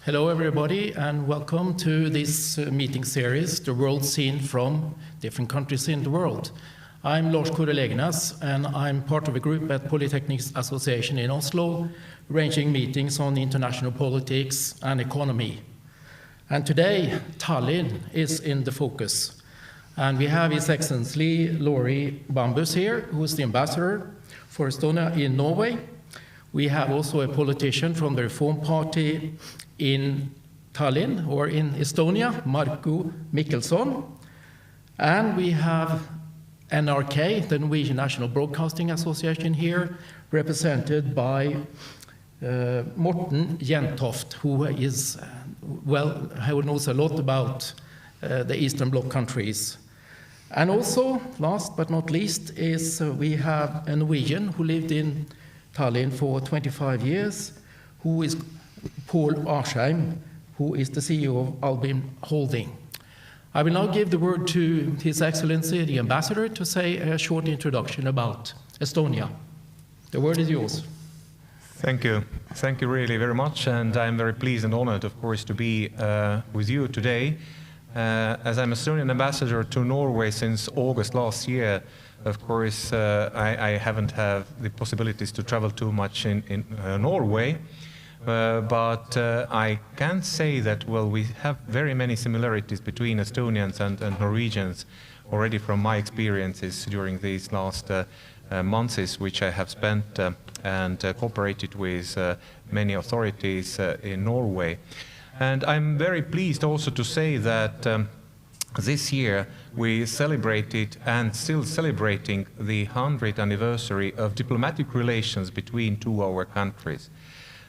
Hello everybody and welcome to this meeting series, The World Seen from Different Countries in the World. I'm Lars Kåre Legernes and I'm part of a group at Polytechnics Association in Oslo, arranging meetings on international politics and economy. And today, Tallinn is in the focus. And we have His Excellency Lauri Bambus here, who is the ambassador for Estonia in Norway. We have also a politician from the Reform Party in Tallinn, or in Estonia, Marko Mihkelson. And we have NRK, the Norwegian National Broadcasting Association here, represented by Morten Jentoft, who is, who knows a lot about the Eastern Bloc countries. And also, last but not least, is we have a Norwegian who lived in Tallinn for 25 years, who is Paal Juul Aschjem, who is the CEO of Albion Holding. I will now give the word to His Excellency, the Ambassador, to say a short introduction about Estonia. The word is yours. Thank you. Thank you really very much, and I'm very pleased and honored, of course, to be with you today. As I'm Estonian ambassador to Norway since August last year, of course, I haven't had the possibilities to travel too much in Norway, but I can say that, well, we have very many similarities between Estonians and Norwegians already from my experiences during these last months, which I have spent and cooperated with many authorities in Norway. And I'm very pleased also to say that this year we celebrated and still celebrating the 100th anniversary of diplomatic relations between our countries.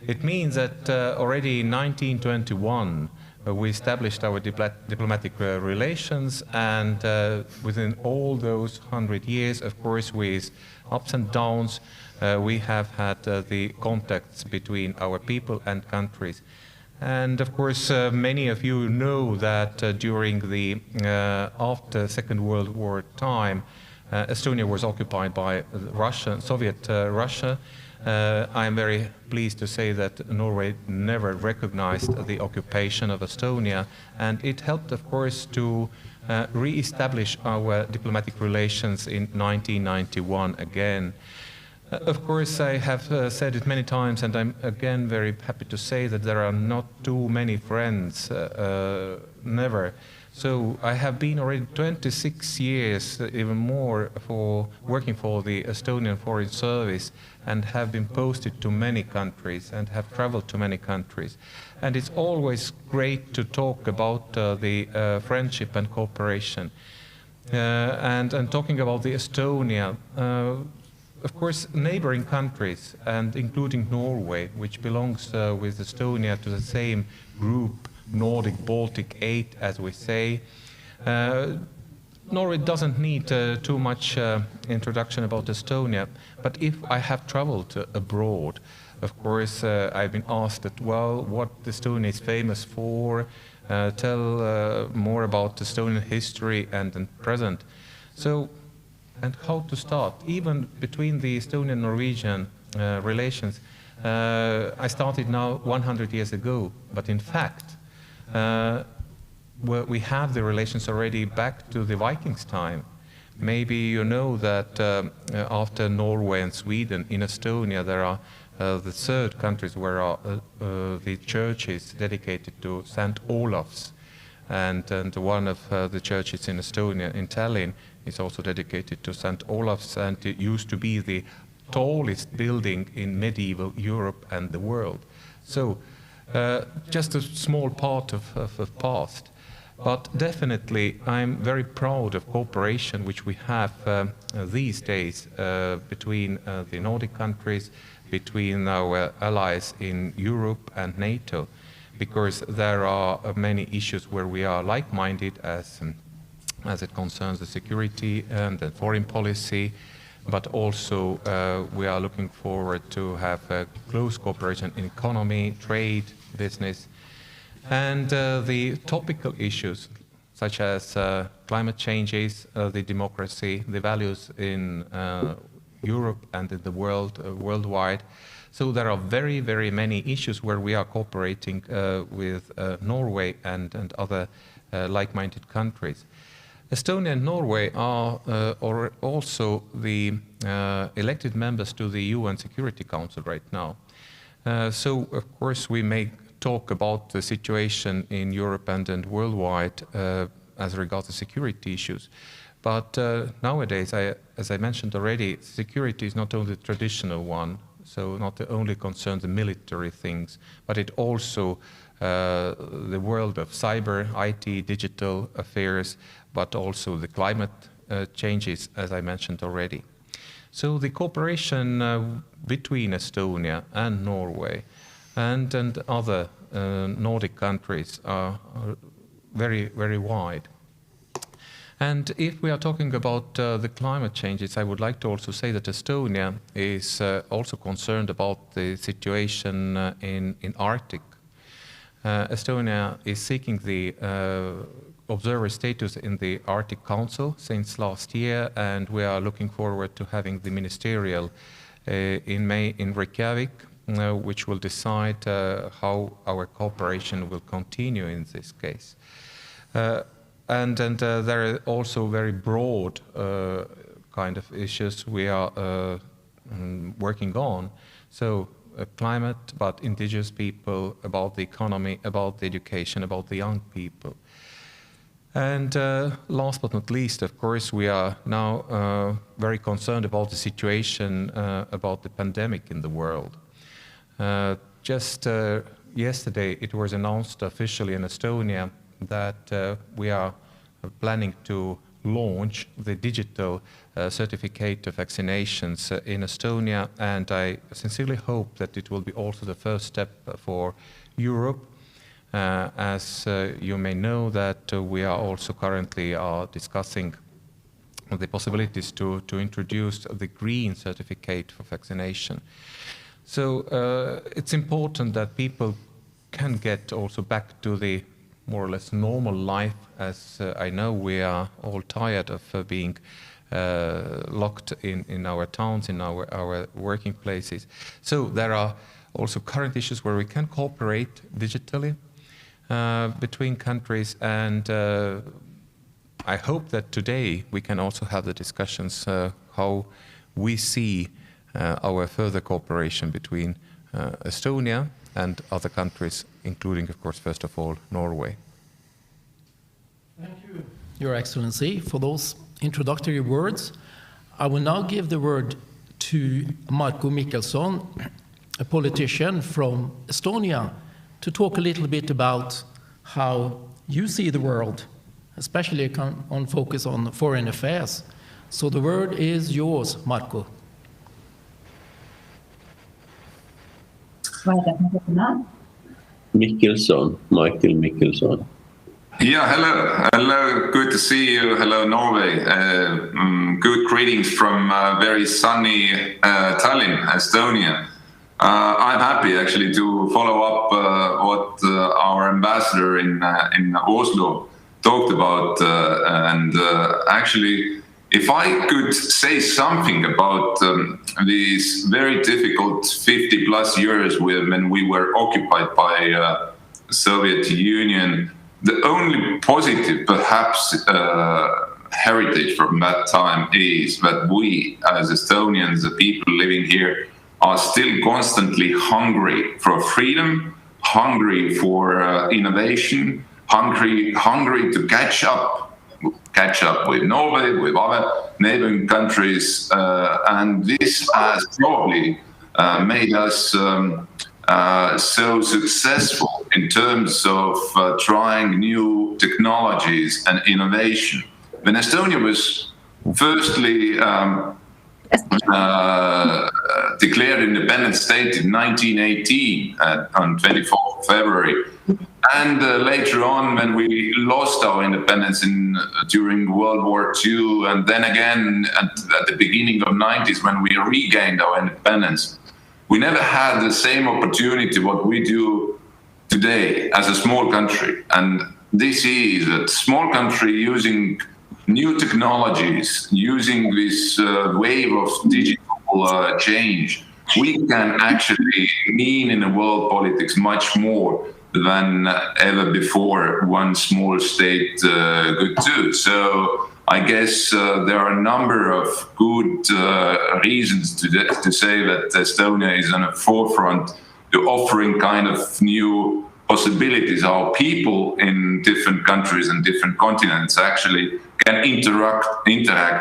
It means that already in 1921 we established our diplomatic relations, and within all those 100 years, of course, with ups and downs, we have had the contacts between our people and countries. And of course, many of you know that during the after Second World War time, Estonia was occupied by Russia, Soviet Russia. I am very pleased to say that Norway never recognized the occupation of Estonia, and it helped, of course, to re-establish our diplomatic relations in 1991 again. Of course, I have said it many times, and I'm again very happy to say that there are not too many friends, never. So I have been already 26 years, even more, for working for the Estonian Foreign Service, and have been posted to many countries and have traveled to many countries. And it's always great to talk about the friendship and cooperation. And talking about the Estonia, of course, neighboring countries, and including Norway, which belongs with Estonia to the same group, Nordic, Baltic 8, as we say. Norway doesn't need too much introduction about Estonia, but if I have traveled abroad, of course, I've been asked that, well, what Estonia is famous for, tell more about Estonian history and present. So, and how to start? Even between the Estonian-Norwegian relations, I started now 100 years ago, but in fact, we have the relations already back to the Vikings' time. Maybe you know that after Norway and Sweden, in Estonia there are the third countries where are the churches dedicated to St. Olaf's, and one of the churches in Estonia, in Tallinn, is also dedicated to St. Olaf's, and it used to be the tallest building in medieval Europe and the world. So just a small part of past. But definitely I'm very proud of cooperation which we have these days between the Nordic countries, between our allies in Europe and NATO, because there are many issues where we are like-minded as it concerns the security and the foreign policy, but also we are looking forward to have close cooperation in economy, trade, business, and the topical issues such as climate changes, the democracy, the values in Europe and in the world, worldwide. So there are very, very many issues where we are cooperating with Norway and other like-minded countries. Estonia and Norway are also the elected members to the UN Security Council right now. So, of course, we may talk about the situation in Europe and worldwide as regards to security issues. But nowadays, as I mentioned already, security is not only the traditional one, so not only concerns the military things, but it also the world of cyber, IT, digital affairs, but also the climate changes, as I mentioned already. So the cooperation between Estonia and Norway and other Nordic countries are very, very wide. And if we are talking about the climate changes, I would like to also say that Estonia is also concerned about the situation in Arctic. Estonia is seeking the observer status in the Arctic Council since last year, and we are looking forward to having the ministerial in May in Reykjavik, which will decide how our cooperation will continue in this case. And there are also very broad kind of issues we are working on. So climate, about indigenous people, about the economy, about the education, about the young people. And last but not least, of course, we are now very concerned about the situation about the pandemic in the world. Just yesterday, it was announced officially in Estonia that we are planning to launch the digital certificate of vaccinations in Estonia, and I sincerely hope that it will be also the first step for Europe. As you may know, that we are also currently discussing the possibilities to introduce the green certificate for vaccination. So it's important that people can get also back to the more or less normal life, as I know we are all tired of being locked in our towns, in our working places. So there are also current issues where we can cooperate digitally between countries, and I hope that today we can also have the discussions how we see our further cooperation between Estonia and other countries, including, of course, first of all, Norway. Thank you, Your Excellency, for those introductory words. I will now give the word to Marko Mihkelson, a politician from Estonia, to talk a little bit about how you see the world, especially on focus on foreign affairs. So the word is yours, Marko. Mihkelson, Michael Mihkelson. Yeah, hello, good to see you. Hello, Norway. Good greetings from very sunny Tallinn, Estonia. I'm happy actually to follow up what our ambassador in Oslo talked about, and actually, if I could say something about these very difficult 50+ years when we were occupied by Soviet Union, the only positive, perhaps, heritage from that time is that we, as Estonians, the people living here, are still constantly hungry for freedom, hungry for innovation, hungry to catch up with Norway, with other neighboring countries, and this has probably made us so successful in terms of trying new technologies and innovation. When Estonia was firstly declared independent state in 1918 on 24th February, and later on when we lost our independence during World War II, and then again at the beginning of 90s when we regained our independence, we never had the same opportunity what we do today as a small country. And this is a small country using new technologies, using this wave of digital change, we can actually mean in the world politics much more than ever before one small state could do. So I guess there are a number of good reasons to say that Estonia is on the forefront to offering kind of new possibilities. How people in different countries and different continents actually can interact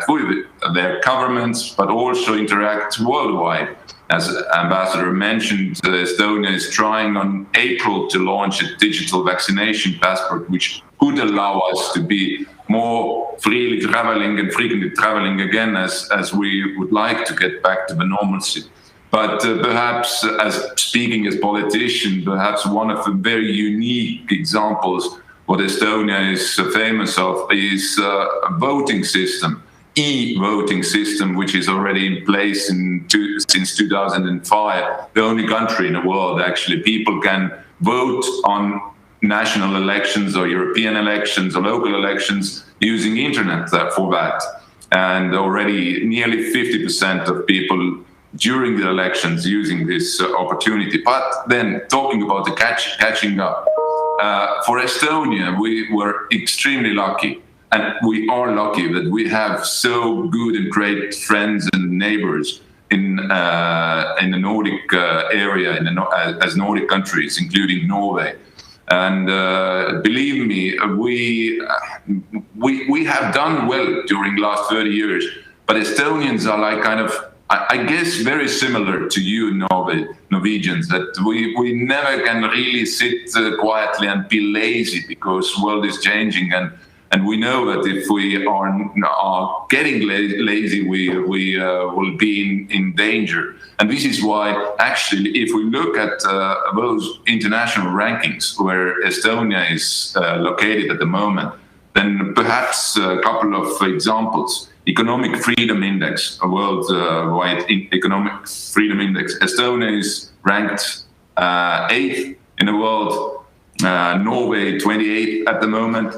with their governments, but also interact worldwide. As Ambassador mentioned, Estonia is trying on April to launch a digital vaccination passport, which could allow us to be more freely traveling and frequently traveling again as we would like to get back to the normalcy. But perhaps, as speaking as politician, perhaps one of the very unique examples what Estonia is famous of is a voting system, e-voting system, which is already in place since 2005. The only country in the world, actually, people can vote on national elections or European elections or local elections using internet for that. And already nearly 50% of people during the elections using this opportunity. But then talking about the catching up, for Estonia, we were extremely lucky. And we are lucky that we have so good and great friends and neighbors in the Nordic area, as Nordic countries, including Norway. And believe me, we have done well during the last 30 years. But Estonians are like kind of, I guess, very similar to you, Norwegians, that we never can really sit quietly and be lazy because the world is changing. And we know that if we are getting lazy, we will be in danger. And this is why, actually, if we look at those international rankings where Estonia is located at the moment, then perhaps a couple of examples. Economic Freedom Index, a worldwide economic freedom index. Estonia is ranked 8th in the world, Norway 28th at the moment.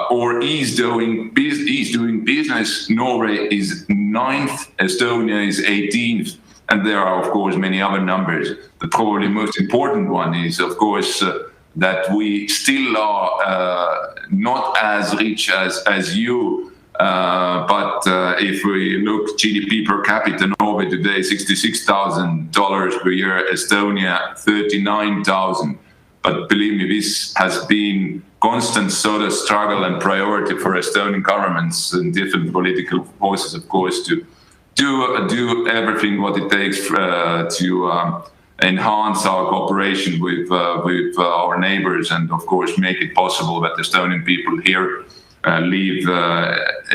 Or ease doing business, Norway is 9th, Estonia is 18th, and there are, of course, many other numbers. The probably most important one is, of course, that we still are not as rich as you, but if we look GDP per capita, Norway today $66,000 per year, Estonia $39,000. But believe me, this has been constant sort of struggle and priority for Estonian governments and different political forces, of course, to do everything what it takes to enhance our cooperation with our neighbors, and of course make it possible that Estonian people here live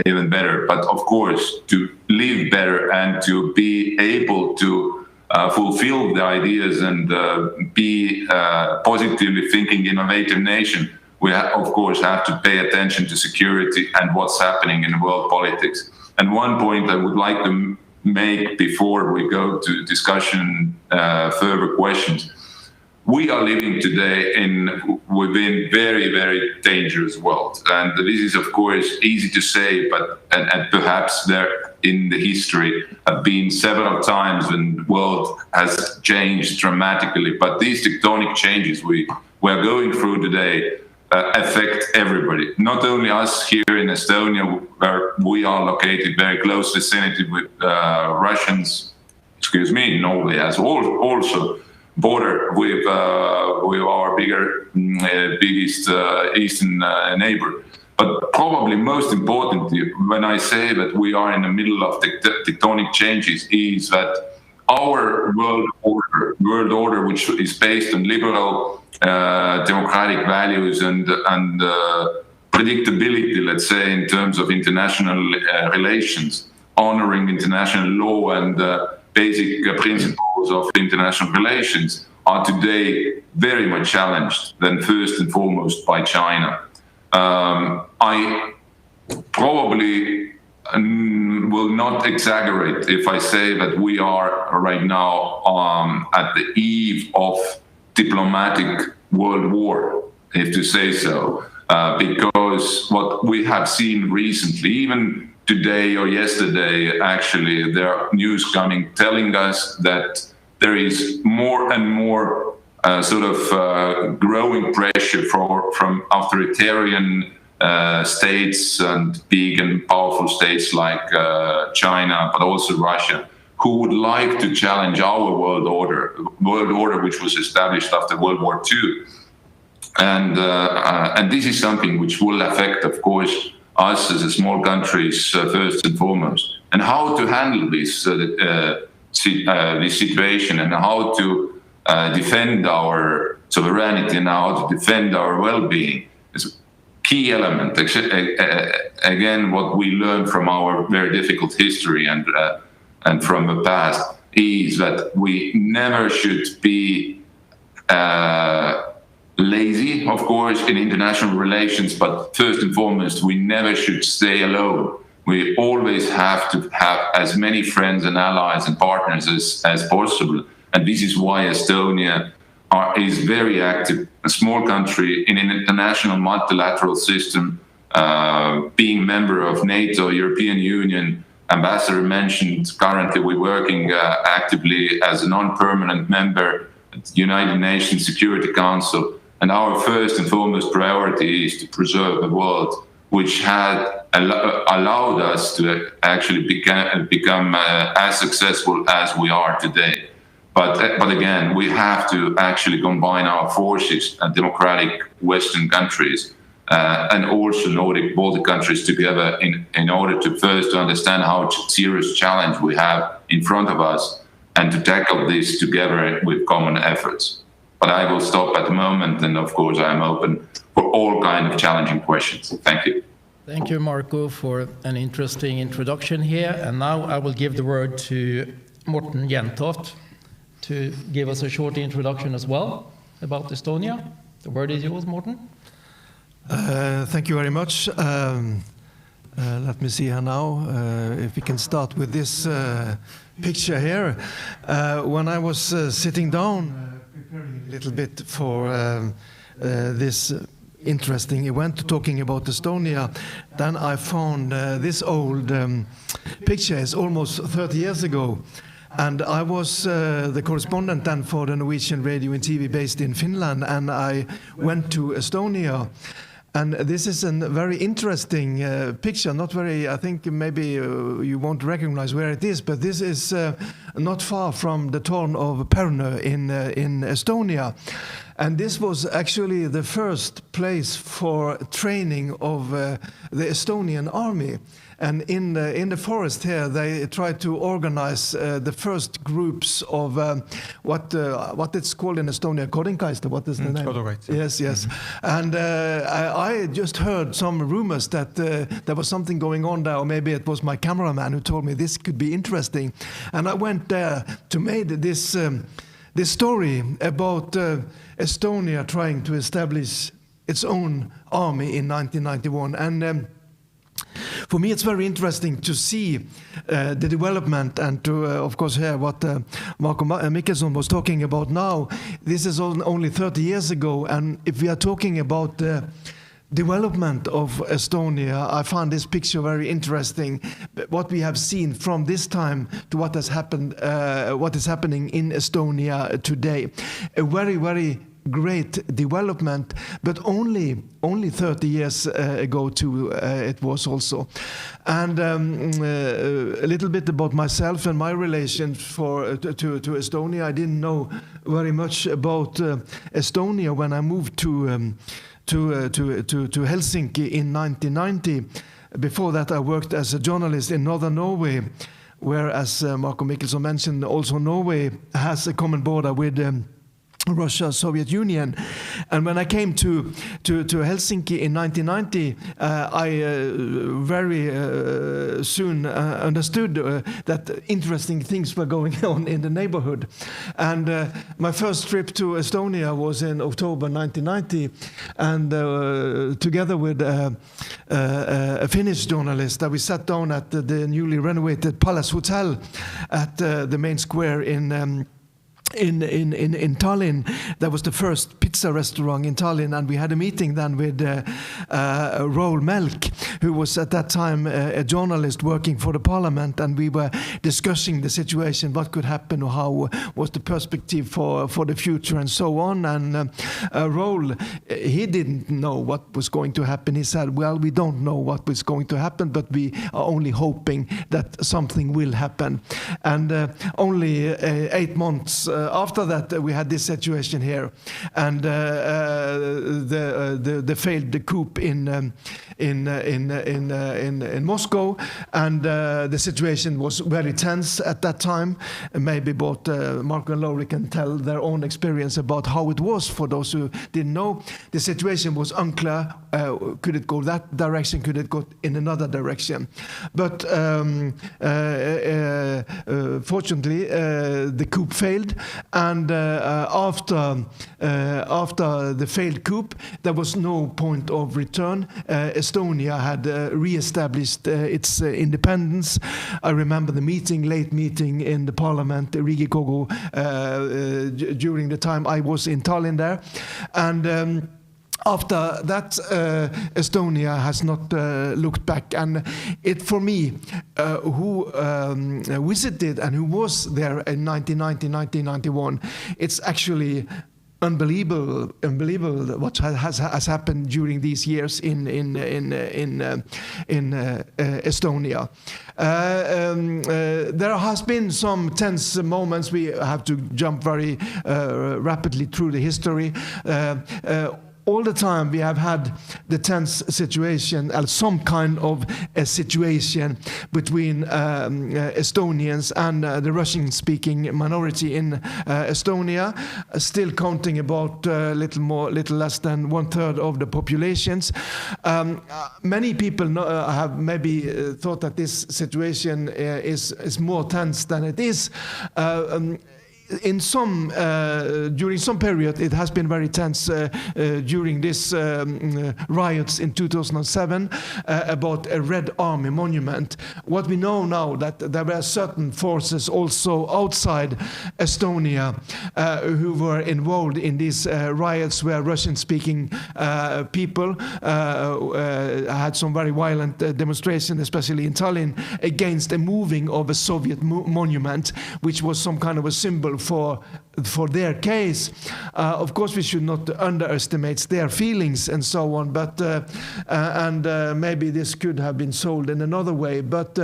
even better. But of course, to live better and to be able to fulfill the ideas and be positively thinking innovative nation, we of course have to pay attention to security and what's happening in world politics. And one point I would like to make before we go to discussion, further questions. We are living today within very, very dangerous world. And this is, of course, easy to say, but and perhaps there in the history have been several times when the world has changed dramatically. But these tectonic changes we are going through today affect everybody, not only us here in Estonia, where we are located very close vicinity with Norway has also border with our biggest eastern neighbor. But probably most importantly, when I say that we are in the middle of tectonic changes, is that our world order, which is based on liberal democratic values and predictability, let's say, in terms of international relations, honoring international law and basic principles of international relations, are today very much challenged, then first and foremost by China. I probably will not exaggerate if I say that we are right now at the eve of diplomatic world war, if to say so, because what we have seen recently, even today or yesterday, actually, there are news coming telling us that there is more and more growing pressure from authoritarian states and big and powerful states like China, but also Russia, who would like to challenge our world order, which was established after World War II. And this is something which will affect, of course, us as a small countries first and foremost. And how to handle this situation, and how to defend our sovereignty, and how to defend our well-being is a key element. Again, what we learned from our very difficult history and from the past is that we never should be lazy, of course, in international relations, but first and foremost, we never should stay alone. We always have to have as many friends and allies and partners as possible. And this is why Estonia is very active, a small country in an international multilateral system, being member of NATO, European Union. Ambassador mentioned currently we're working actively as a non-permanent member at the United Nations Security Council. And our first and foremost priority is to preserve a world which had allowed us to actually become as successful as we are today. But again, we have to actually combine our forces and democratic Western countries and also Nordic Baltic countries together in order to first to understand how serious challenge we have in front of us and to tackle this together with common efforts. But I will stop at the moment, and of course I'm open for all kinds of challenging questions. Thank you. Thank you, Marko, for an interesting introduction here. And now I will give the word to Morten Jentoft to give us a short introduction as well about Estonia. The word is yours, Morten. Thank you very much. Let me see here now, if we can start with this picture here. When I was sitting down, preparing a little bit for this interesting event talking about Estonia, then I found this old picture. It's almost 30 years ago. And I was the correspondent then for the Norwegian radio and TV based in Finland, and I went to Estonia. And this is a very interesting picture, not very, I think maybe you won't recognize where it is, but this is not far from the town of Pärnu in Estonia. And this was actually the first place for training of the Estonian army. And in the forest here, they tried to organize the first groups of what it's called in Estonia, Kodinkaista. What is the name? Kodukaitse. Yes, yes. And I just heard some rumors that there was something going on there, or maybe it was my cameraman who told me this could be interesting. And I went there to make this story about Estonia trying to establish its own army in 1991. And for me, it's very interesting to see the development and to, of course, hear what Marko Mihkelson was talking about now. This is only 30 years ago, and if we are talking about the development of Estonia, I find this picture very interesting. What we have seen from this time to what has happened, what is happening in Estonia today, a very, very great development, but only 30 years ago too it was also. And a little bit about myself and my relation to Estonia. I didn't know very much about Estonia when I moved to Helsinki in 1990. Before that, I worked as a journalist in northern Norway, where, as Marko Mihkelson mentioned, also Norway has a common border with Russia, Soviet Union. And when I came to Helsinki in 1990, I very soon understood that interesting things were going on in the neighborhood. And my first trip to Estonia was in October 1990, and together with a Finnish journalist, we sat down at the newly renovated Palace Hotel at the main square in in Tallinn. That was the first pizza restaurant in Tallinn, and we had a meeting then with Roel Melk, who was at that time a journalist working for the parliament, and we were discussing the situation, what could happen, or how was the perspective for the future, and so on. And Roel, he didn't know what was going to happen. He said, well, we don't know what was going to happen, but we are only hoping that something will happen. And only 8 months after that, we had this situation here, and the failed coup in Moscow, and the situation was very tense at that time. Maybe both Marko and Laurie can tell their own experience about how it was for those who didn't know. The situation was unclear. Could it go that direction? Could it go in another direction? But fortunately, the coup failed, and after the failed coup, there was no point of return. Estonia had re-established its independence. I remember the late meeting in the parliament, Riigikogu, during the time I was in Tallinn there. And after that, Estonia has not looked back, and it, for me, who visited and who was there in 1990, 1991, it's actually unbelievable what has happened during these years in Estonia. There has been some tense moments. We have to jump very rapidly through the history. All the time we have had the tense situation, some kind of a situation between Estonians and the Russian-speaking minority in Estonia, still counting about little less than 1/3 of the populations. Many people have maybe thought that this situation is more tense than it is. In some during some period, it has been very tense during this riots in 2007 about a Red Army monument. What we know now, that there were certain forces also outside Estonia who were involved in these riots, where Russian-speaking people had some very violent demonstrations, especially in Tallinn, against the moving of a Soviet monument, which was some kind of a symbol for their case. Of course, we should not underestimate their feelings and so on, but maybe this could have been sold in another way. But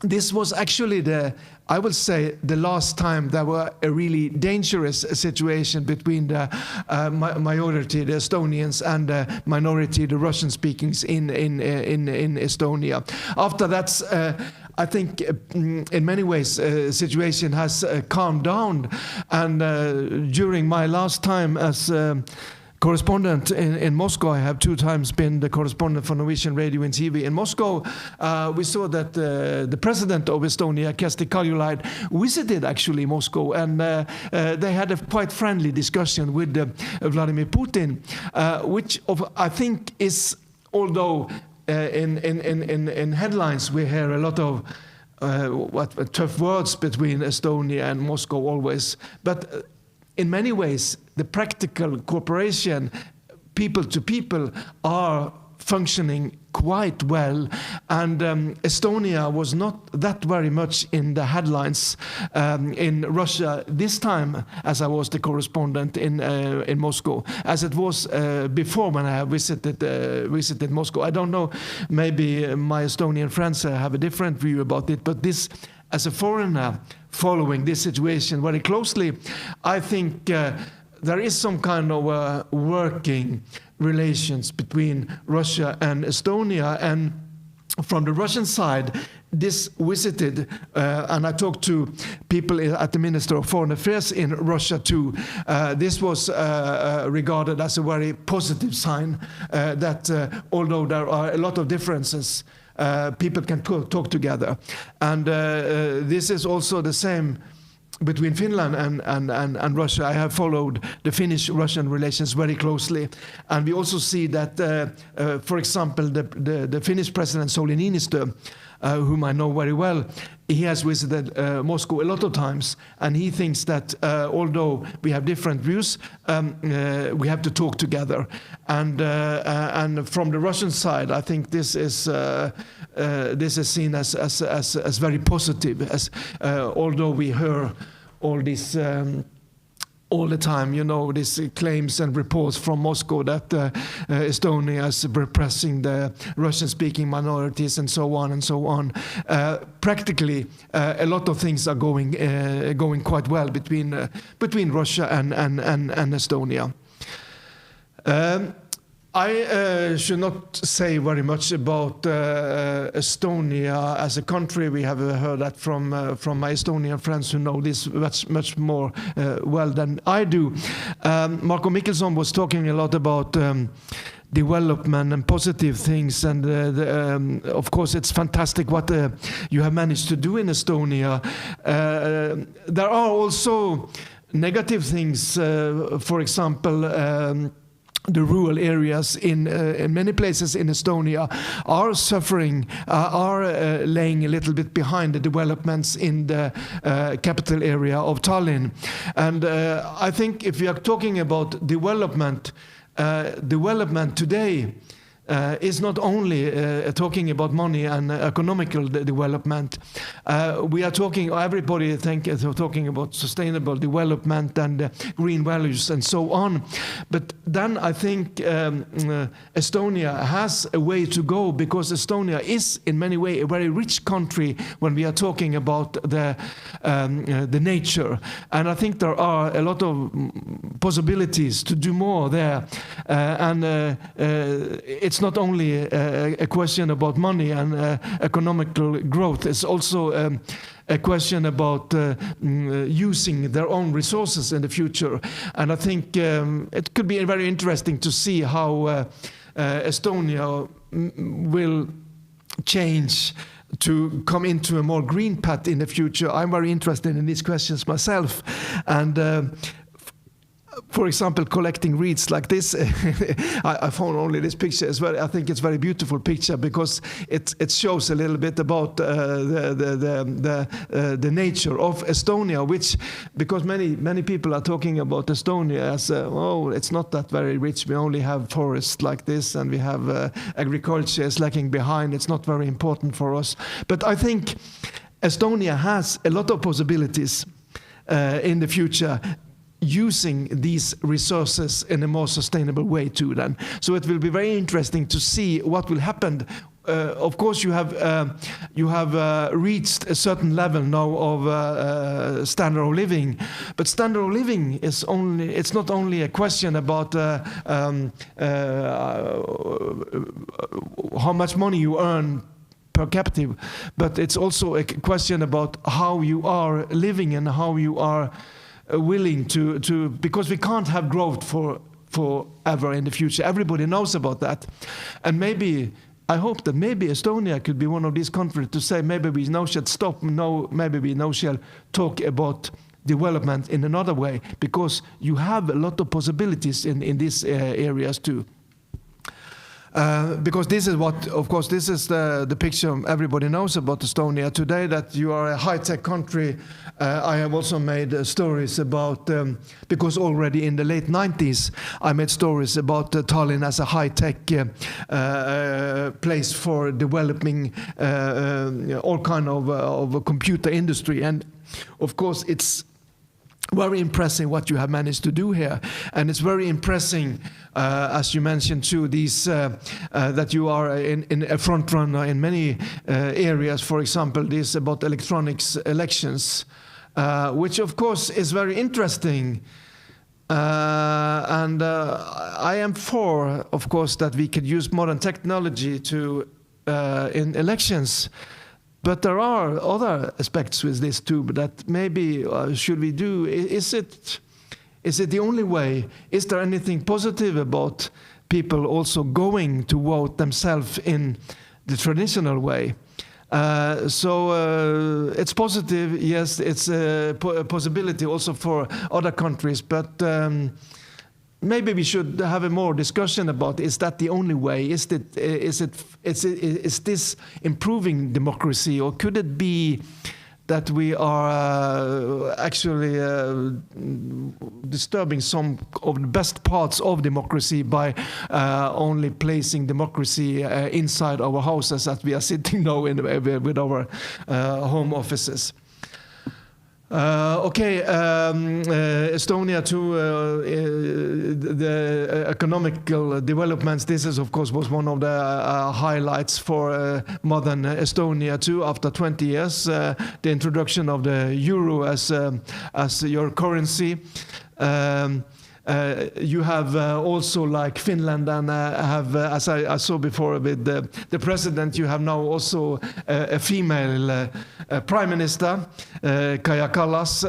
this was actually I will say, the last time there were a really dangerous situation between the majority, the Estonians, and the minority, the Russian-speakings in Estonia. After that, I think in many ways situation has calmed down, and during my last time as correspondent in Moscow, I have 2 times been the correspondent for Norwegian radio and TV in Moscow. We saw that the president of Estonia, Kersti Kaljulaid, visited actually Moscow, and they had a quite friendly discussion with Vladimir Putin, which I think is, although in headlines we hear a lot of tough words between Estonia and Moscow always, but in many ways the practical cooperation, people to people, are functioning quite well, and Estonia was not that very much in the headlines in Russia this time, as I was the correspondent in Moscow, as it was before when I visited Moscow. I don't know, maybe my Estonian friends have a different view about it, but this, as a foreigner following this situation very closely, I think there is some kind of working relations between Russia and Estonia. And from the Russian side, this visited, and I talked to people at the Minister of Foreign Affairs in Russia too. This was regarded as a very positive sign that although there are a lot of differences, people can talk together. And this is also the same between Finland and Russia. I have followed the Finnish-Russian relations very closely, and we also see that, for example, the Finnish President Sauli Niinistö whom I know very well, he has visited Moscow a lot of times, and he thinks that although we have different views, we have to talk together. And from the Russian side, I think this is seen as very positive, as although we hear all this. All the time, you know, these claims and reports from Moscow that Estonia is repressing the Russian-speaking minorities and so on and so on. Practically, a lot of things are going quite well between Russia and Estonia. I should not say very much about Estonia as a country. We have heard that from my Estonian friends who know this much more well than I do. Marko Mihkelson was talking a lot about development and positive things, and of course it's fantastic what you have managed to do in Estonia. There are also negative things, for example, the rural areas in many places in Estonia are suffering, are laying a little bit behind the developments in the capital area of Tallinn. And I think if we are talking about development today is not only talking about money and economical development. We are talking, everybody talking about sustainable development and green values and so on. But then I think Estonia has a way to go, because Estonia is in many ways a very rich country when we are talking about the nature. And I think there are a lot of possibilities to do more there. It's not only a question about money and economical growth, it's also a question about using their own resources in the future. And I think it could be very interesting to see how Estonia will change to come into a more green path in the future. I'm very interested in these questions myself. And for example, collecting reeds like this, I found only this picture. I think it's a very beautiful picture, because it shows a little bit about the nature of Estonia, which, because many people are talking about Estonia as oh, it's not that very rich. We only have forests like this, and we have agriculture is lacking behind. It's not very important for us. But I think Estonia has a lot of possibilities in the future, using these resources in a more sustainable way too then. So it will be very interesting to see what will happen. Of course you have reached a certain level now of standard of living, but standard of living is it's not only a question about how much money you earn per capita, but it's also a question about how you are living and how you are willing to, because we can't have growth forever in the future. Everybody knows about that. And maybe, I hope that maybe Estonia could be one of these countries to say maybe we now should stop, maybe we now shall talk about development in another way, because you have a lot of possibilities in these areas too. Because this is what, of course, this is the picture everybody knows about Estonia today, that you are a high-tech country. I have also made stories about, because already in the late 90s, I made stories about Tallinn as a high-tech place for developing all kind of computer industry. And of course, it's very impressive what you have managed to do here, and it's very impressive, as you mentioned too, these that you are in a front runner in many areas. For example, this about electronics elections, which of course is very interesting. And I am for, of course, that we could use modern technology to in elections. But there are other aspects with this too, that maybe should we do? Is it the only way? Is there anything positive about people also going to vote themselves in the traditional way? So it's positive, yes, it's a possibility also for other countries, but maybe we should have a more discussion about, is that the only way? Is this improving democracy, or could it be that we are actually disturbing some of the best parts of democracy by only placing democracy inside our houses as we are sitting now with our home offices? Estonia too, the economical developments. This is, of course, was one of the highlights for modern Estonia too. After 20 years, the introduction of the euro as your currency. You have also, like Finland, and as I saw before with the president, you have now also a female prime minister, Kaja Kallas,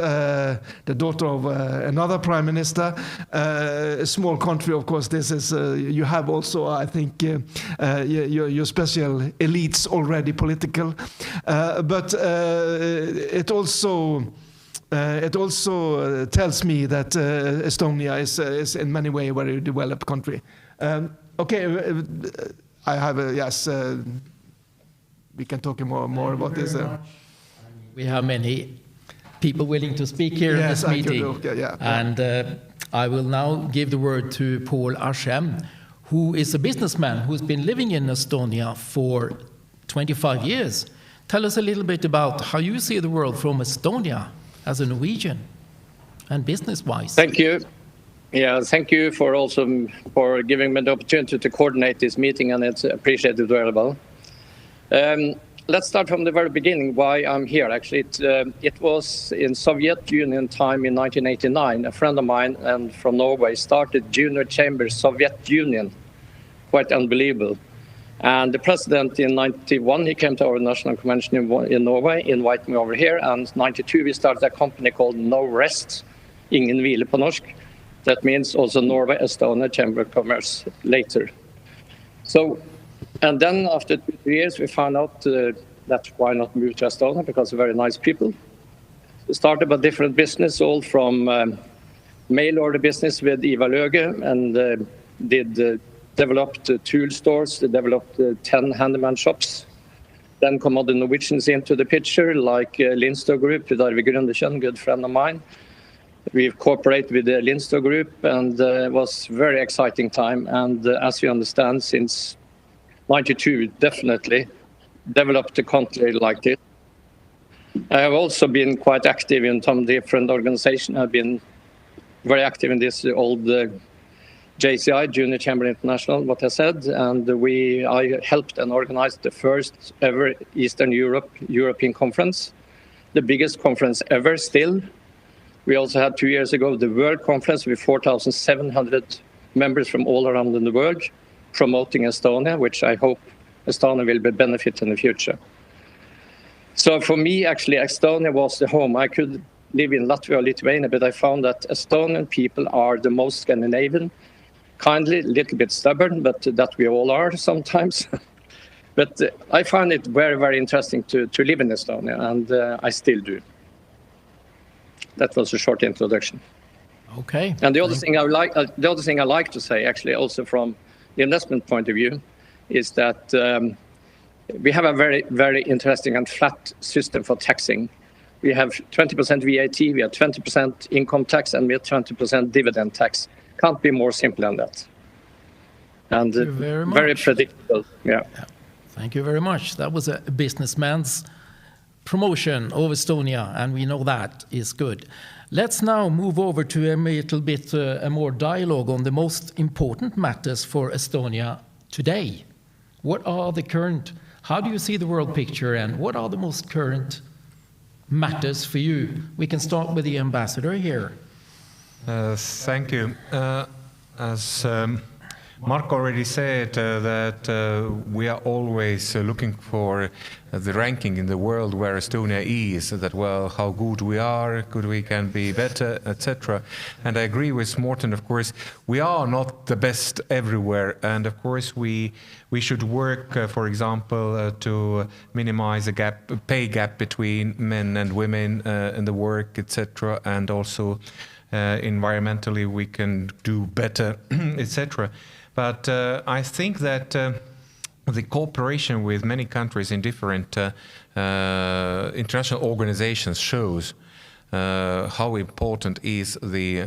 the daughter of another prime minister. A small country, of course. This is you have also, I think, your special elites already political, but it also. It also tells me that Estonia is in many ways a very developed country. I have yes. We can talk more about this. We have many people willing to speak here in this meeting. And I will now give the word to Paal Aschjem, who is a businessman who's been living in Estonia for 25 years. Tell us a little bit about how you see the world from Estonia as a Norwegian and business-wise. Thank you. Yeah, thank you for giving me the opportunity to coordinate this meeting, and it's appreciated very well. Let's start from the very beginning, why I'm here. Actually, it was in Soviet Union time in 1989. A friend of mine and from Norway started Junior Chamber Soviet Union. Quite unbelievable. And the president in 91, he came to our national convention in Norway, invited me over here. And 92, we started a company called No Rest, ingen hvile på norsk. That means also Norwegian-Estonian Chamber of Commerce later. So, and then after 2 years, we found out that why not move to Estonia, because they're very nice people. We started a different business, all from mail order business with Ivar Løge, and developed tool stores, developed 10 handyman shops. Then come all the Norwegians into the picture, like Lindstad Group, with Arve Grundekjønn, good friend of mine. We've cooperated with the Lindstad Group, and it was a very exciting time. And as you understand, since 92, definitely developed a country like this. I have also been quite active in some different organizations. I've been very active in this old JCI, Junior Chamber International, what I said, and I helped and organized the first ever Eastern European conference, the biggest conference ever still. We also had 2 years ago the World Conference with 4,700 members from all around the world promoting Estonia, which I hope Estonia will be benefit in the future. So for me, actually, Estonia was the home. I could live in Latvia or Lithuania, but I found that Estonian people are the most Scandinavian, kindly, a little bit stubborn, but that we all are sometimes. But I find it very, very interesting to live in Estonia, and I still do. That was a short introduction. Okay. And the other thing I like to say, actually, also from the investment point of view, is that we have a very, very interesting and flat system for taxing. We have 20% VAT, we have 20% income tax, and we have 20% dividend tax. Can't be more simple than that. And very predictable. Yeah. Thank you very much. That was a businessman's promotion of Estonia, and we know that is good. Let's now move over to a little bit a more dialogue on the most important matters for Estonia today. What are the current, how do you see the world picture, and what are the most current matters for you? We can start with the ambassador here. Thank you. As Mark already said, that we are always looking for the ranking in the world where Estonia is, that, well, how good we are, could we can be better, etc. And I agree with Morten, of course, we are not the best everywhere. And of course, we should work, for example, to minimize the pay gap between men and women in the work, etc. And also environmentally we can do better, etc. But I think that the cooperation with many countries in different international organizations shows how important is the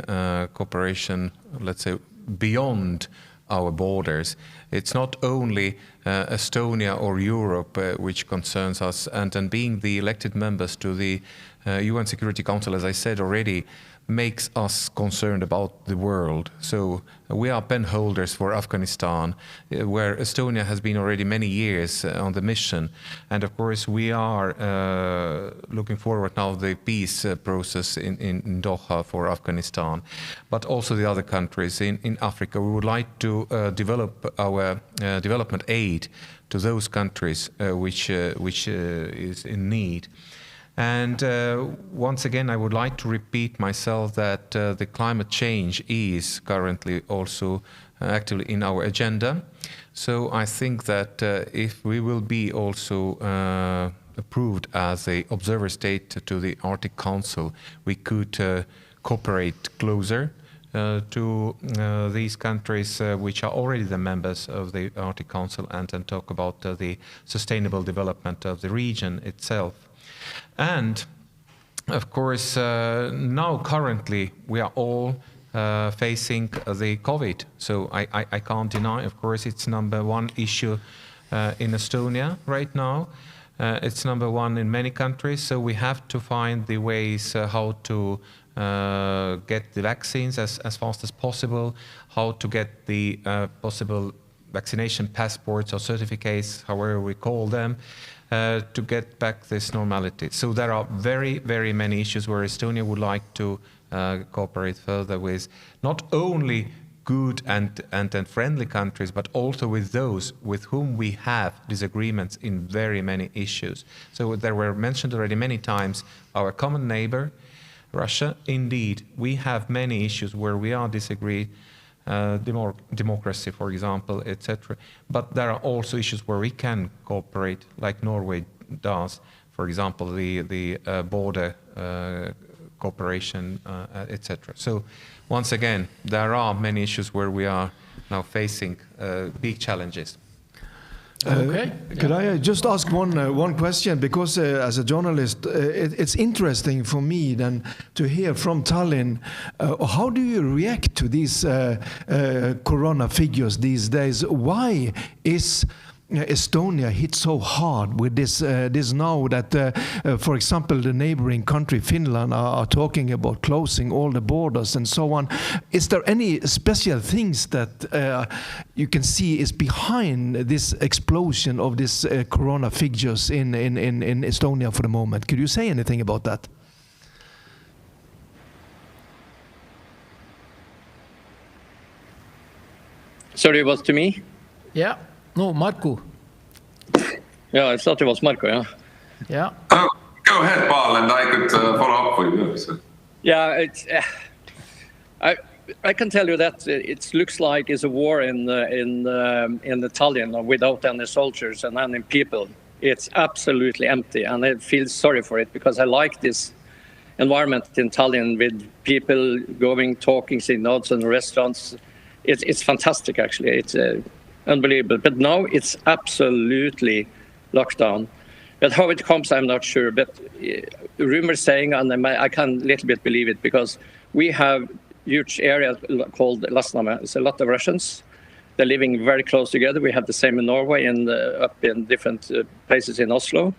cooperation, let's say, beyond our borders. It's not only Estonia or Europe which concerns us, and being the elected members to the UN Security Council, as I said already, makes us concerned about the world. So we are pen holders for Afghanistan, where Estonia has been already many years on the mission. And of course we are looking forward now the peace process in Doha for Afghanistan, but also the other countries in Africa. We would like to develop our development aid to those countries which is in need. And once again, I would like to repeat myself that the climate change is currently also actively in our agenda. So I think that if we will be also approved as an observer state to the Arctic Council, we could cooperate closer to these countries which are already the members of the Arctic Council, and talk about the sustainable development of the region itself. And of course, now currently we are all facing the COVID. So I can't deny, of course, it's number one issue in Estonia right now. It's number one in many countries. So we have to find the ways how to get the vaccines as fast as possible, how to get the possible vaccination passports or certificates, however we call them, to get back this normality. So there are very, very many issues where Estonia would like to cooperate further with not only good and friendly countries, but also with those with whom we have disagreements in very many issues. So there were mentioned already many times our common neighbor, Russia. Indeed, we have many issues where we are disagree. Democracy, for example, etc. But there are also issues where we can cooperate, like Norway does. For example, the border cooperation, etc. So once again, there are many issues where we are now facing big challenges. Okay. Could I just ask one question? Because as a journalist, it's interesting for me then to hear from Tallinn. How do you react to these corona figures these days? Why is Estonia hit so hard with this now that, for example, the neighboring country Finland are talking about closing all the borders and so on? Is there any special things that you can see is behind this explosion of this corona figures in Estonia for the moment? Could you say anything about that? Sorry, it was to me? Yeah. No, Marko. Yeah, I thought it was Marko, yeah. Yeah. Oh, go ahead, Paal, and I could follow up with you. So. Yeah, it's. I can tell you that it looks like it's a war in the Tallinn without any soldiers and any people. It's absolutely empty, and I feel sorry for it because I like this environment in Tallinn with people going, talking, sitting out in restaurants. It's fantastic, actually. It's unbelievable. But now it's absolutely locked down. But how it comes, I'm not sure. But rumors saying, and I can a little bit believe it, because we have huge area called Lasnamäe. It's a lot of Russians. They're living very close together. We have the same in Norway and up in different places in Oslo.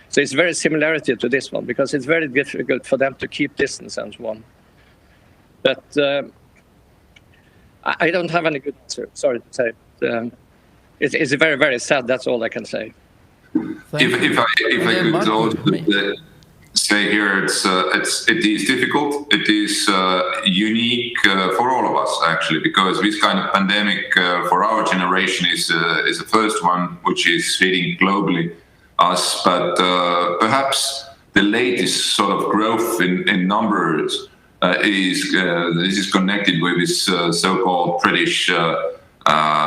So it's very similarity to this one, because it's very difficult for them to keep distance and so on. But I don't have any good answer, sorry to say. It's very, very sad, that's all I can say. If I could also say here, it is difficult. It is unique for all of us, actually, because this kind of pandemic for our generation is the first one which is hitting globally us. But perhaps the latest sort of growth in numbers this is connected with this so-called British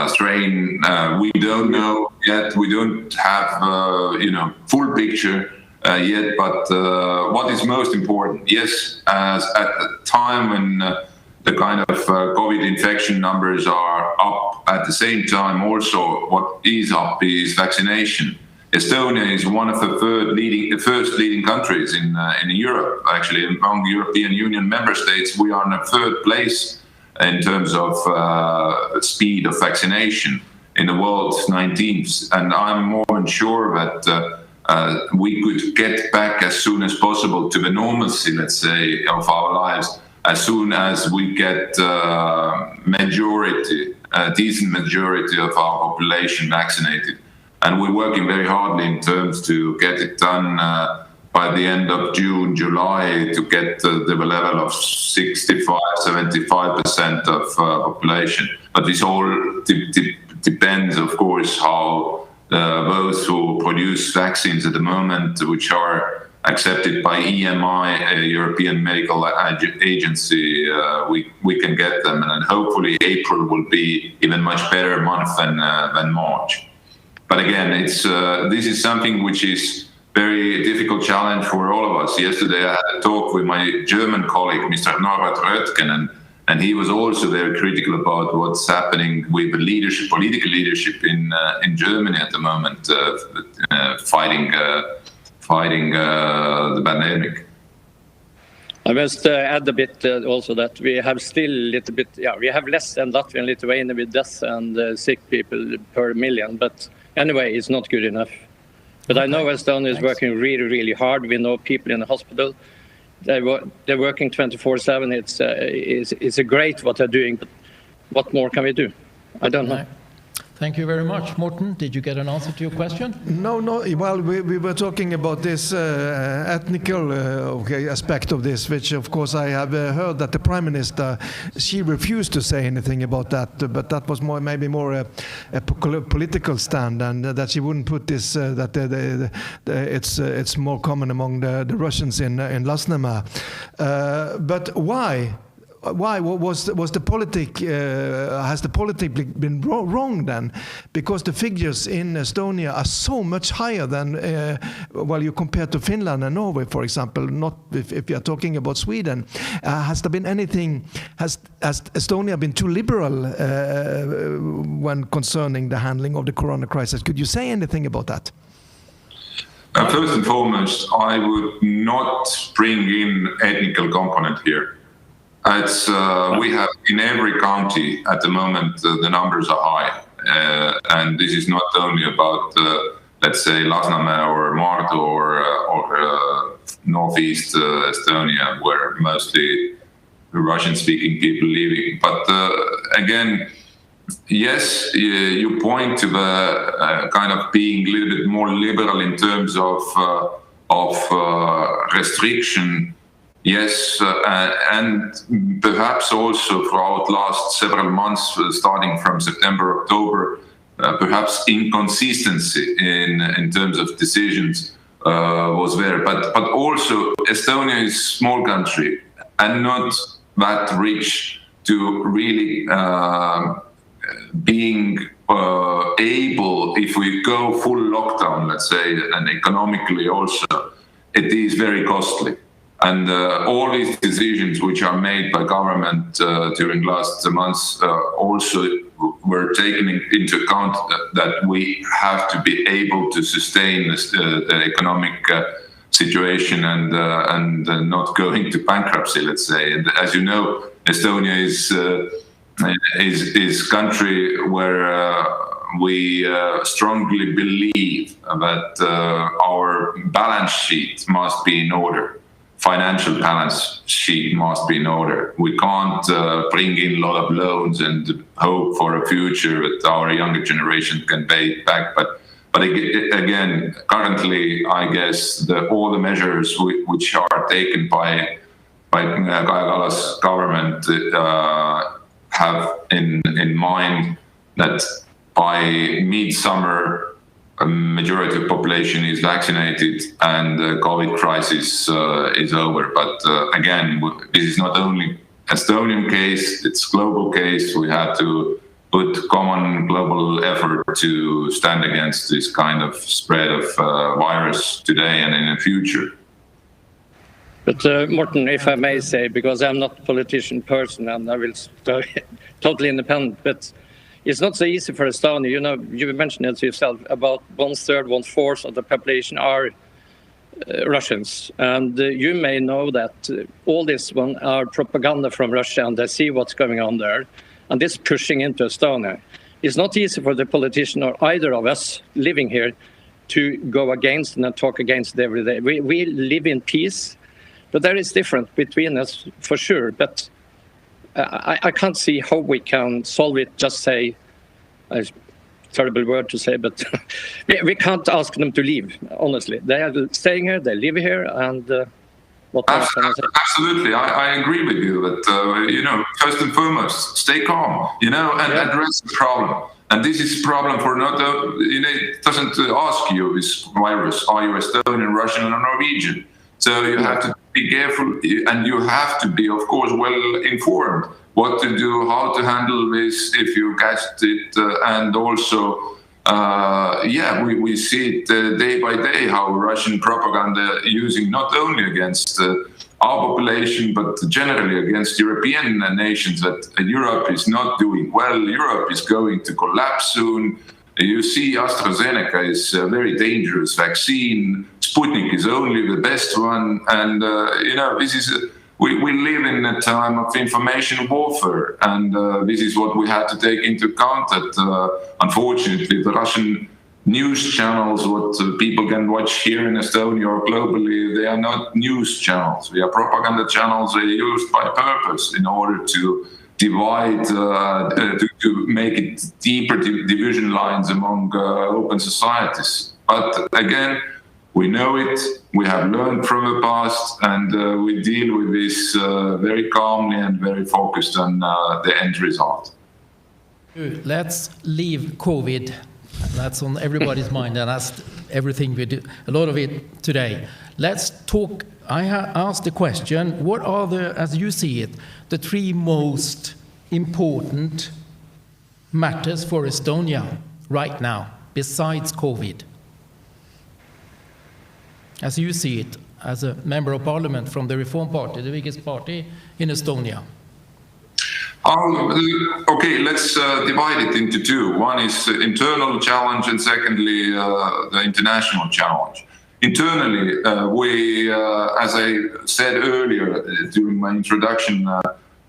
strain. We don't know yet. We don't have full picture. yet. But what is most important? Yes, as at the time when the kind of COVID infection numbers are up, at the same time also what is up is vaccination. Estonia is one of the first leading countries in Europe. Actually, among European Union member states, we are in the third place in terms of speed of vaccination in the world, 19th. And I'm more than sure that we could get back as soon as possible to the normalcy, let's say, of our lives, as soon as we get a decent majority of our population vaccinated. And we're working very hardly in terms to get it done by the end of June, July, to get to the level of 65-75% of population. But this all depends, of course, how those who produce vaccines at the moment, which are accepted by EMI, European Medical Agency, we can get them. And hopefully April will be even much better month than March. But again, this is something which is very difficult challenge for all of us. Yesterday, I had a talk with my German colleague, Mr. Norbert Röttgen, and he was also very critical about what's happening with the political leadership in Germany at the moment, fighting the pandemic. I must add a bit also that we have still a little bit, we have less than Latvia and Lithuania with deaths and sick people per million, but anyway, it's not good enough. But I know Estonia is working really, really hard. We know people in the hospital. They're working 24/7. It's a great what they're doing, but what more can we do? I don't know. Thank you very much. Morten, did you get an answer to your question? No. Well, we were talking about this ethnical aspect of this, which of course I have heard that the Prime Minister, she refused to say anything about that, but that was maybe more a political stand, and that she wouldn't put this, that it's more common among the Russians in Lasnamäe. But why? Why was the has the politic been wrong then? Because the figures in Estonia are so much higher than you compare to Finland and Norway, for example. Not if you are talking about Sweden. Has there been anything? Has Estonia been too liberal when concerning the handling of the corona crisis? Could you say anything about that? First and foremost, I would not bring in ethnical component here. We have in every county at the moment the numbers are high, and this is not only about let's say Lasnamäe or Marto or northeast Estonia, where mostly Russian-speaking people living. But again, yes, you point to the kind of being a little bit more liberal in terms of restriction. Yes, and perhaps also throughout last several months, starting from September, October, perhaps inconsistency in terms of decisions was there. But also Estonia is a small country and not that rich to really being able, if we go full lockdown, let's say, and economically also, it is very costly. And all these decisions which are made by government during last months also were taken into account that we have to be able to sustain the economic situation and not go into bankruptcy, let's say. And as you know, Estonia is country where we strongly believe that our balance sheet must be in order. Financial balance sheet must be in order. We can't bring in a lot of loans and hope for a future that our younger generation can pay it back. But again, currently, I guess all the measures which are taken by Kaja Kallas government have in mind that by midsummer, a majority of population is vaccinated and the COVID crisis is over. But again, this is not only Estonian case, it's global case. We have to put common global effort to stand against this kind of spread of virus today and in the future. But Morten, if I may say, because I'm not a politician person and I will stay totally independent, but it's not so easy for Estonia. You know, you mentioned it yourself, about 1/3, 1/4 of the population are Russians. And you may know that all this one are propaganda from Russia, and they see what's going on there. And this pushing into Estonia. It's not easy for the politician or either of us living here to go against and talk against it every day. We live in peace, but there is difference between us for sure. But I can't see how we can solve it, just say, a terrible word to say, but we can't ask them to leave, honestly. They are staying here, they live here, and what else can I say? Absolutely, I agree with you, but, first and foremost, stay calm, and address the problem. And this is a problem for it doesn't ask you, this virus, are you Estonian, Russian, or Norwegian? So you have to be careful, and you have to be, of course, well informed what to do, how to handle this if you catch it, and also, we see it day by day how Russian propaganda using not only against our population, but generally against European nations, that Europe is not doing well, Europe is going to collapse soon. You see, AstraZeneca is a very dangerous vaccine. Sputnik is only the best one. And, this is, we live in a time of information warfare. And this is what we have to take into account, that unfortunately the Russian news channels, what people can watch here in Estonia or globally, they are not news channels. They are propaganda channels. They're used by purpose in order to divide, to make it deeper division lines among open societies. But again, we know it, we have learned from the past, and we deal with this very calmly and very focused on the end result. Let's leave COVID. That's on everybody's mind, and that's everything we do, a lot of it today. Let's talk. I asked the question, what are as you see it, the 3 most important matters for Estonia right now, besides COVID? As you see it, as a member of parliament from the Reform Party, the biggest party in Estonia. Okay, let's divide it into 2. One is internal challenge, and secondly, the international challenge. Internally, we, as I said earlier during my introduction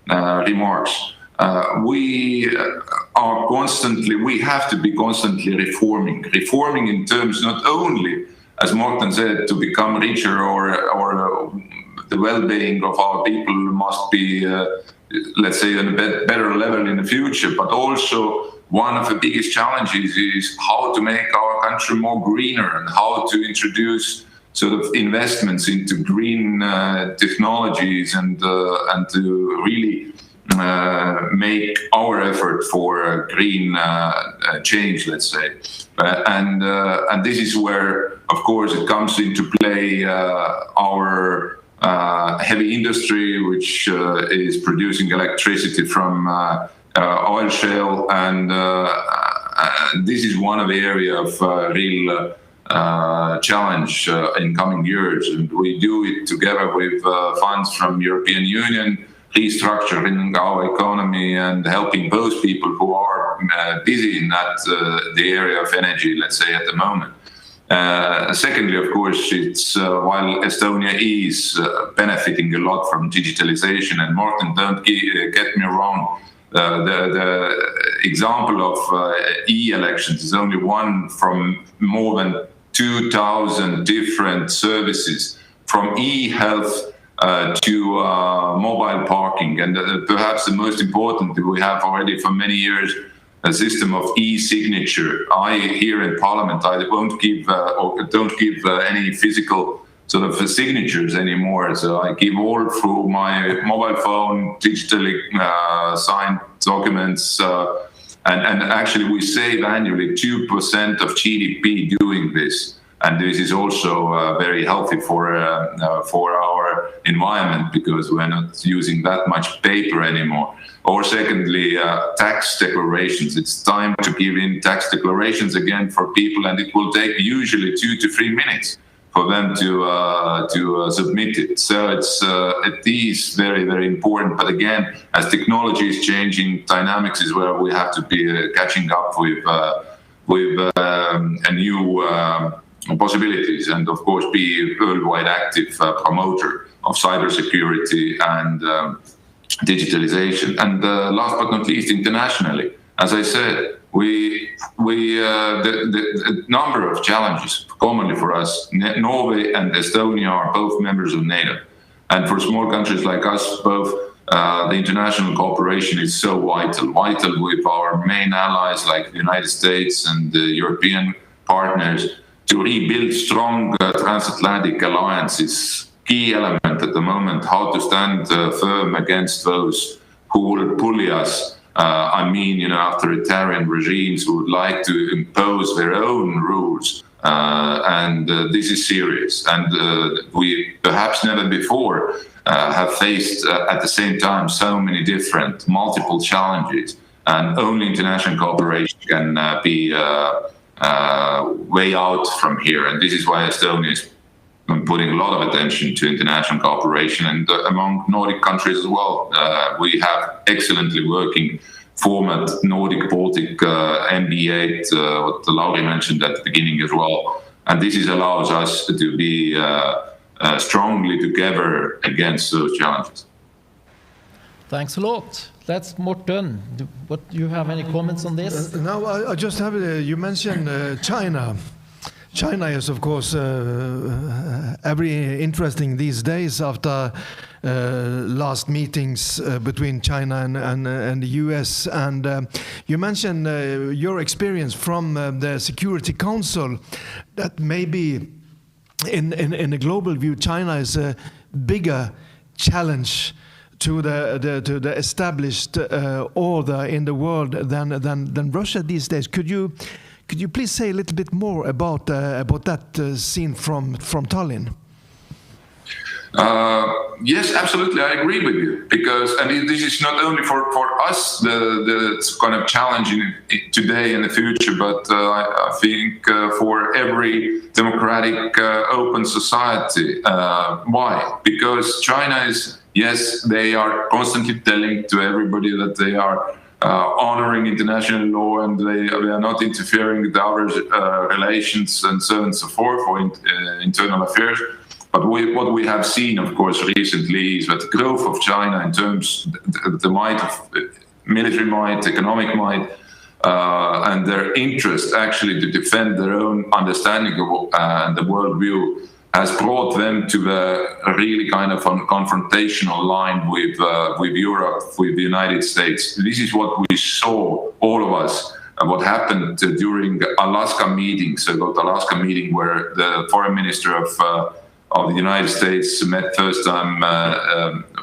remarks, we have to be constantly reforming in terms not only, as Morten said, to become richer or the well-being of our people must be, let's say, on a better level in the future, but also one of the biggest challenges is how to make our country more greener and how to introduce sort of investments into green technologies and to really make our effort for green change, let's say. And this is where, of course, it comes into play our heavy industry, which is producing electricity from oil shale, and this is one of the areas of real challenge in coming years. And we do it together with funds from European Union, restructuring our economy and helping those people who are busy in that the area of energy, let's say, at the moment. Secondly, of course, it's while Estonia is benefiting a lot from digitalization, and Morten, don't get me wrong, the example of e-elections is only one from more than 2,000 different services, from e-health to mobile parking. And perhaps the most important, we have already for many years a system of e-signature. Here in Parliament, I don't give any physical sort of signatures anymore. So I give all through my mobile phone, digitally signed documents. And actually we save annually 2% of GDP doing this. And this is also very healthy for our environment, because we're not using that much paper anymore. Or secondly, tax declarations. It's time to give in tax declarations again for people, and it will take usually 2 to 3 minutes for them to submit it. So it is very, very important. But again, as technology is changing, dynamics is where we have to be catching up with a new possibilities, and of course be worldwide active promoter of cybersecurity and digitalization. And last but not least, internationally, as I said, the number of challenges commonly for us. Norway and Estonia are both members of NATO, and for small countries like us, both the international cooperation is so vital with our main allies like the United States and the European partners to rebuild strong transatlantic alliances. Key element at the moment, how to stand firm against those who will bully us. Authoritarian regimes who would like to impose their own rules. And this is serious. And we perhaps never before have faced at the same time so many different, multiple challenges. And only international cooperation can be way out from here. And this is why Estonia is putting a lot of attention to international cooperation, and among Nordic countries as well. We have excellently working format, Nordic-Baltic MB8, what Lauri mentioned at the beginning as well. And this allows us to be strongly together against those challenges. Thanks a lot. That's Morten. Do you have any comments on this? Now, I just have, you mentioned China. China is, of course, very interesting these days after last meetings between China and the US. And you mentioned your experience from the Security Council, that maybe in a global view, China is a bigger challenge to the established order in the world than Russia these days. Could you please say a little bit more about that scene from Tallinn? Yes, absolutely, I agree with you, because this is not only for us the kind of challenge today and the future, but I think for every democratic open society. Why? Because China is, yes, they are constantly telling to everybody that they are honoring international law, and they are not interfering with our relations and so on and so forth, for internal affairs. But what we have seen, of course, recently is that the growth of China in terms of the might of military might, economic might, and their interest actually to defend their own understanding of the worldview has brought them to the really kind of confrontational line with Europe, with the United States. This is what we saw, all of us, and what happened during Alaska meeting, so-called Alaska meeting, where the foreign minister of the United States met first time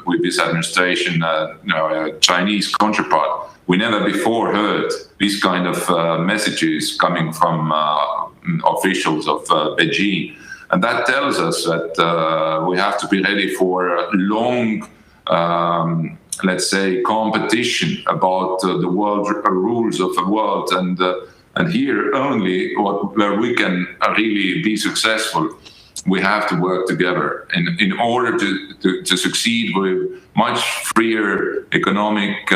with this administration, Chinese counterpart. We never before heard these kind of messages coming from officials of Beijing. And that tells us that we have to be ready for a long, let's say, competition about the world rules of the world. And here only where we can really be successful, we have to work together in order to succeed with much freer economic,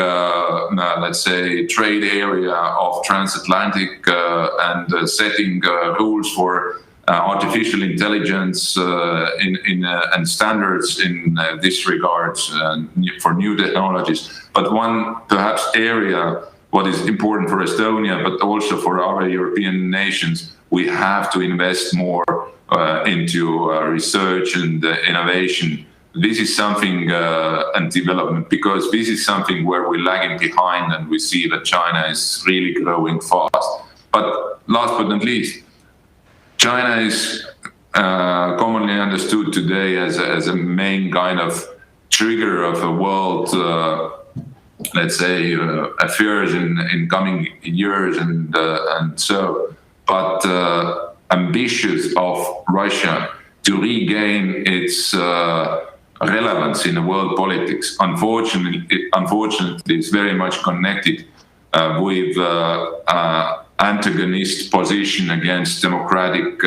let's say, trade area of transatlantic and setting rules for artificial intelligence and standards in this regard for new technologies. But one perhaps area, what is important for Estonia, but also for other European nations, we have to invest more into research and innovation. This is something, and development, because this is something where we're lagging behind, and we see that China is really growing fast. But last but not least, China is commonly understood today as a main kind of trigger of a world, let's say, affairs in coming years, and so. But ambitions of Russia to regain its relevance in the world politics. Unfortunately, it's very much connected with antagonist position against democratic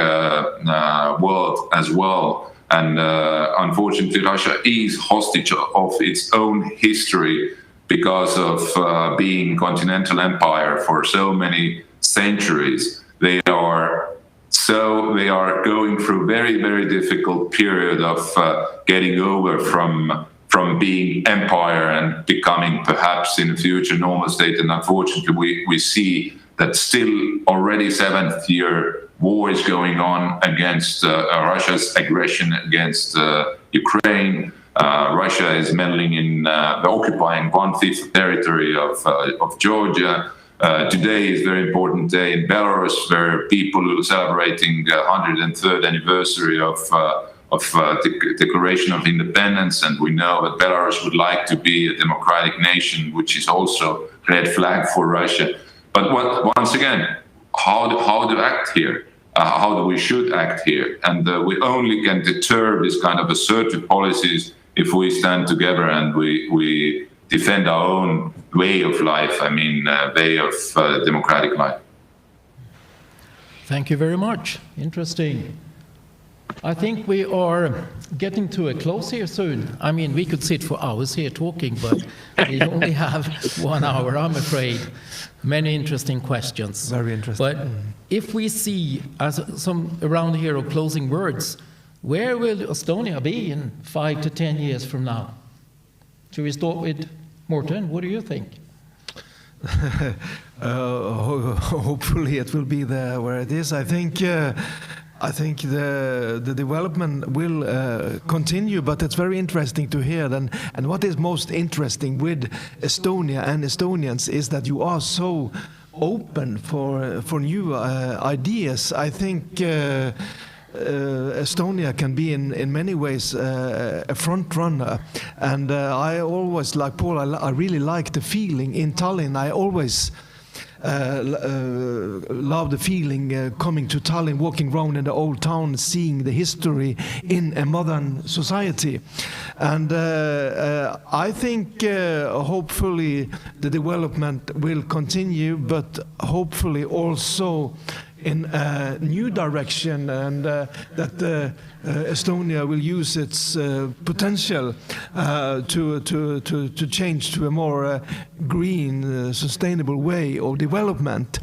world as well. And unfortunately, Russia is hostage of its own history because of being continental empire for so many centuries. They are going through very, very difficult period of getting over from being empire and becoming perhaps in the future normal state. And unfortunately, we see that still already 7th year war is going on against Russia's aggression against Ukraine. Russia is meddling in occupying 1/5 territory of Georgia. Today is a very important day in Belarus, where people are celebrating 103rd anniversary of the Declaration of Independence, and we know that Belarus would like to be a democratic nation, which is also red flag for Russia. But once again, how to act here? How we should act here? And we only can deter this kind of assertive policies if we stand together and we defend our own way of life, way of democratic life. Thank you very much. Interesting. I think we are getting to a close here soon. We could sit for hours here talking, but we only have 1 hour, I'm afraid. Many interesting questions. Very interesting. But if we see as some around here of closing words, where will Estonia be in 5 to 10 years from now? Should we start with Morten? What do you think? Hopefully it will be there where it is. I think the development will continue, but it's very interesting to hear. And what is most interesting with Estonia and Estonians is that you are so open for new ideas. I think Estonia can be in many ways a front runner, and I always, like Paul, I really like the feeling in Tallinn. I always love the feeling coming to Tallinn, walking around in the old town, seeing the history in a modern society. And I think hopefully the development will continue, but hopefully also in a new direction, and that Estonia will use its potential to change to a more green, sustainable way of development.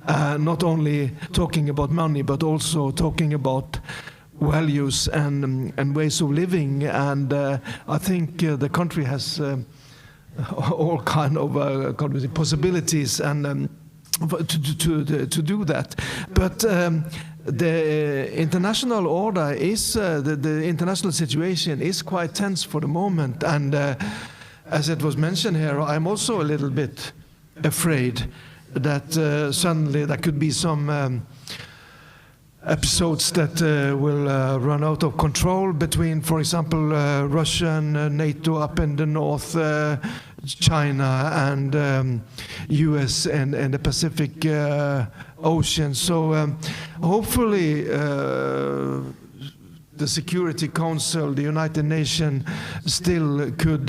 Not only talking about money, but also talking about values and ways of living. And I think the country has all kind of possibilities and to do that. But the international order is the international situation is quite tense for the moment, and as it was mentioned here, I'm also a little bit afraid that suddenly there could be some episodes that will run out of control between, for example, Russia and NATO up in the north, China and US and the Pacific Ocean. So hopefully the Security Council, the United Nations, still could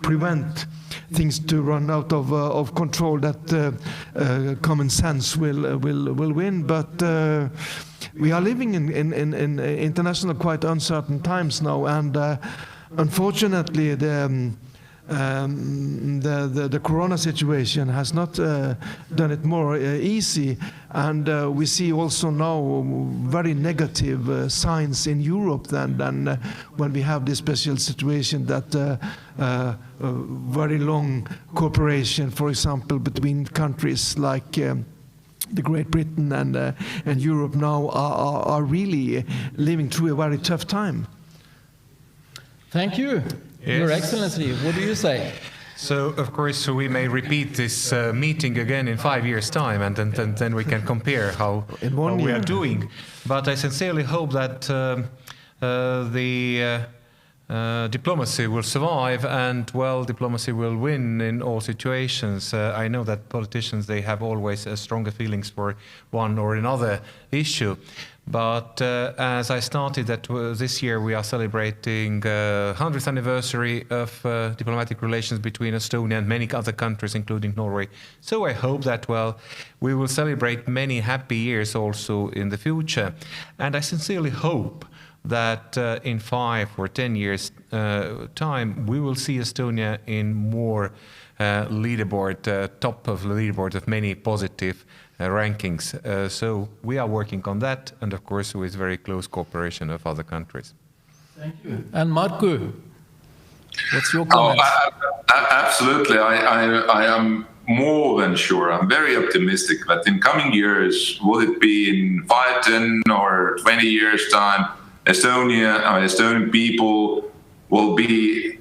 prevent things to run out of control, that common sense will win. But we are living in international quite uncertain times now, and unfortunately the corona situation has not done it more easy, and we see also now very negative signs in Europe than when we have this special situation that very long cooperation, for example, between countries like the Great Britain and Europe now are really living through a very tough time. Thank you. Yes. Your Excellency, what do you say? So, of course, we may repeat this meeting again in 5 years' time, and then we can compare how we are doing. But I sincerely hope that the diplomacy will survive, and, well, diplomacy will win in all situations. I know that politicians, they have always stronger feelings for one or another issue. But as I started that this year we are celebrating 100th anniversary of diplomatic relations between Estonia and many other countries, including Norway. So I hope that, well, we will celebrate many happy years also in the future. And I sincerely hope that in 5 or 10 years' time, we will see Estonia in more leaderboard, top of the leaderboard of many positive rankings. So we are working on that, and of course with very close cooperation of other countries. Thank you. And Marko, what's your comment? Absolutely. I am more than sure. I'm very optimistic that in coming years, will it be in 5, 10 or 20 years time, Estonian people will be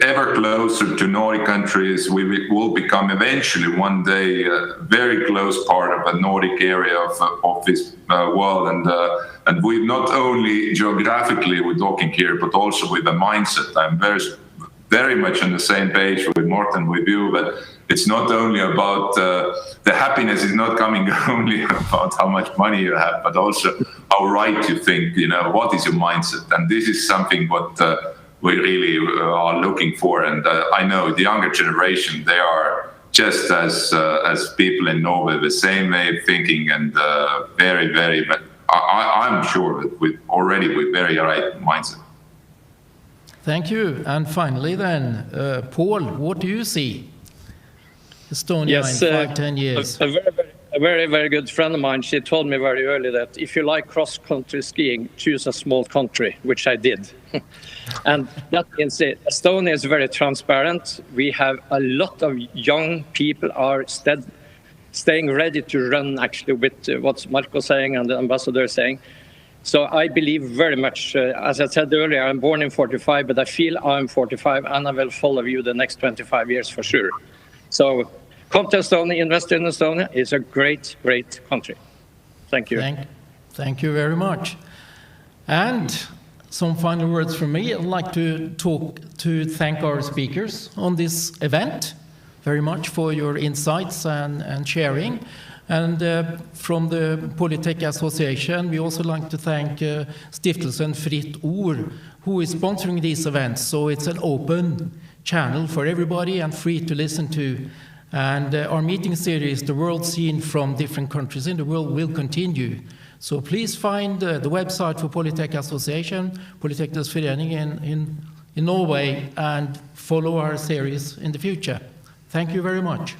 ever closer to Nordic countries. We will become eventually one day a very close part of the Nordic area of this world. And we not only geographically we're talking here, but also with the mindset. I'm very much on the same page with Morten, with you, but it's not only about the happiness is not coming only about how much money you have, but also how right you think, what is your mindset? And this is something what we really are looking for. And I know the younger generation, they are just as people in Norway, the same way of thinking, and very, very, I'm sure that with very right mindset. Thank you. And finally then, Paul, what do you see Estonia in 5, 10 years? A very, very good friend of mine, she told me very early that if you like cross-country skiing, choose a small country, which I did. And that means Estonia is very transparent. We have a lot of young people are staying ready to run actually with what Marko saying and the ambassador is saying. So I believe very much, as I said earlier, I'm born in 45, but I feel I'm 45 and I will follow you the next 25 years for sure. So come to Estonia, invest in Estonia. It's a great, great country. Thank you. Thank you very much. And some final words from me. I'd like to thank our speakers on this event very much for your insights and sharing. And from the Polytech Association, we also like to thank Stiftelsen Fritt Ord, who is sponsoring these events. So it's an open channel for everybody and free to listen to. And our meeting series, The World Seen from Different Countries in the World, will continue. So please find the website for Polytech Association, Polyteknisk Forening in Norway, and follow our series in the future. Thank you very much.